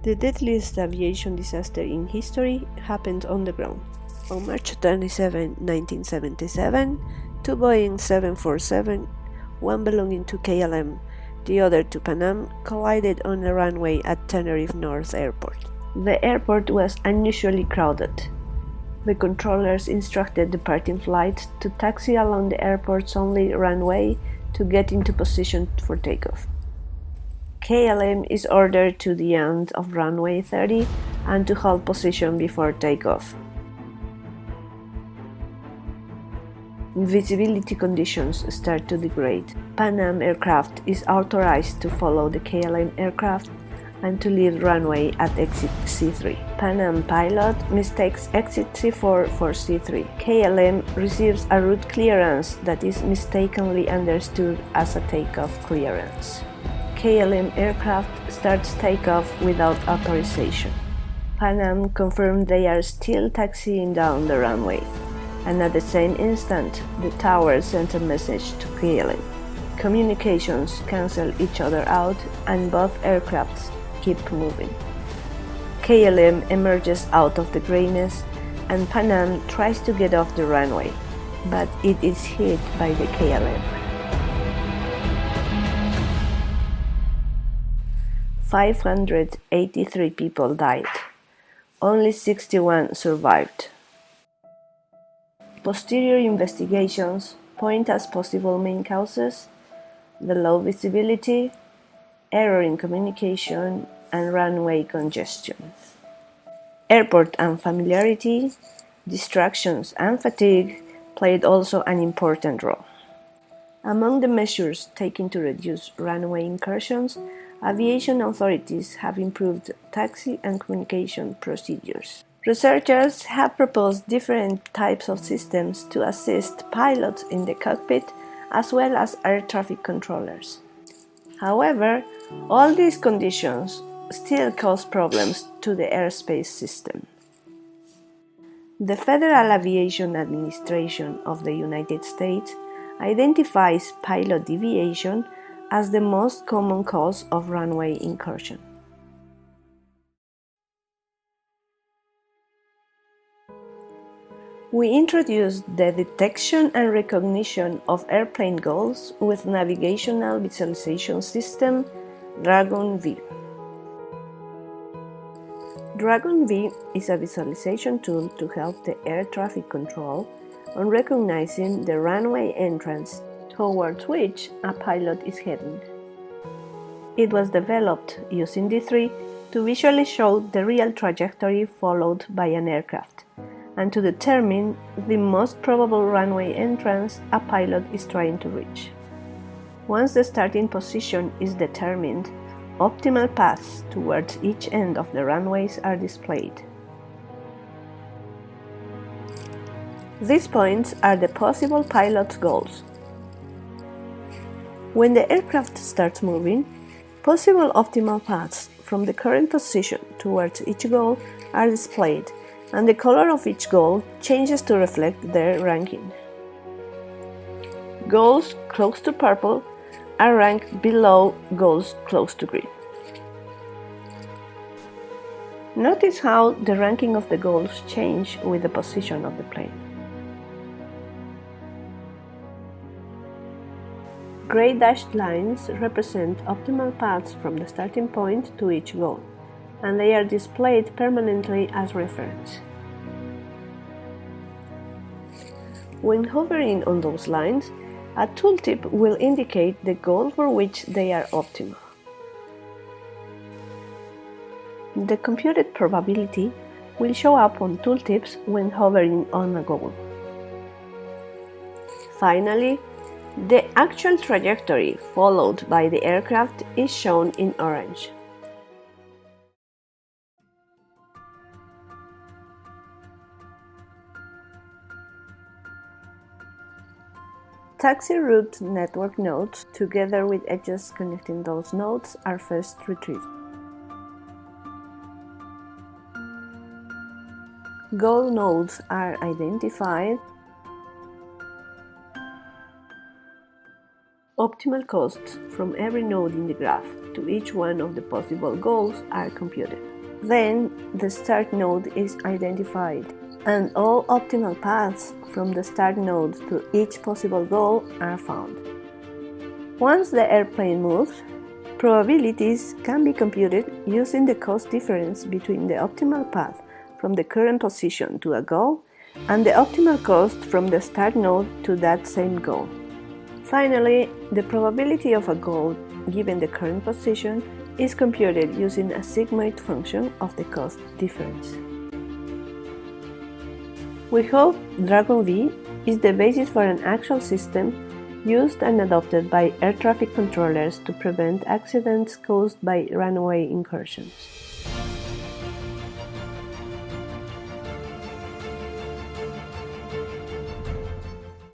The deadliest aviation disaster in history happened on the ground. On March 27, 1977, two Boeing 747, one belonging to KLM, the other to Pan Am, collided on a runway at Tenerife North Airport. The airport was unusually crowded. The controllers instructed departing flights to taxi along the airport's only runway to get into position for takeoff. KLM is ordered to the end of runway 30 and to hold position before takeoff. Visibility conditions start to degrade. Pan Am aircraft is authorized to follow the KLM aircraft and to leave runway at exit C3. Pan Am pilot mistakes exit C4 for C3. KLM receives a route clearance that is mistakenly understood as a takeoff clearance. KLM aircraft starts takeoff without authorization. Pan Am confirmed they are still taxiing down the runway, and at the same instant, the tower sent a message to KLM. Communications cancel each other out and both aircrafts keep moving. KLM emerges out of the grayness and Pan Am tries to get off the runway, but it is hit by the KLM. 583 people died. Only 61 survived. Posterior investigations point as possible main causes the low visibility, error in communication, and runway congestion. Airport unfamiliarity, distractions, and fatigue played also an important role. Among the measures taken to reduce runway incursions, aviation authorities have improved taxi and communication procedures. Researchers have proposed different types of systems to assist pilots in the cockpit as well as air traffic controllers. However, all these conditions still cause problems to the airspace system. The Federal Aviation Administration of the United States identifies pilot deviation as the most common cause of runway incursion. We introduced the detection and recognition of airplane goals with navigational visualization system Dragon V. Dragon V is a visualization tool to help the air traffic control on recognizing the runway entrance towards which a pilot is heading. It was developed using D3 to visually show the real trajectory followed by an aircraft and to determine the most probable runway entrance a pilot is trying to reach. Once the starting position is determined, optimal paths towards each end of the runways are displayed. These points are the possible pilot's goals. When the aircraft starts moving, possible optimal paths from the current position towards each goal are displayed, and the color of each goal changes to reflect their ranking. Goals close to purple are ranked below goals close to green. Notice how the ranking of the goals change with the position of the plane. Gray dashed lines represent optimal paths from the starting point to each goal, and they are displayed permanently as reference. When hovering on those lines, a tooltip will indicate the goal for which they are optimal. The computed probability will show up on tooltips when hovering on a goal. Finally, the actual trajectory followed by the aircraft is shown in orange. Taxi route network nodes, together with edges connecting those nodes, are first retrieved. Goal nodes are identified. Optimal costs from every node in the graph to each one of the possible goals are computed. Then the start node is identified, and all optimal paths from the start node to each possible goal are found. Once the airplane moves, probabilities can be computed using the cost difference between the optimal path from the current position to a goal and the optimal cost from the start node to that same goal. Finally, the probability of a goal given the current position is computed using a sigmoid function of the cost difference. We hope Dragon V is the basis for an actual system used and adopted by air traffic controllers to prevent accidents caused by runway incursions.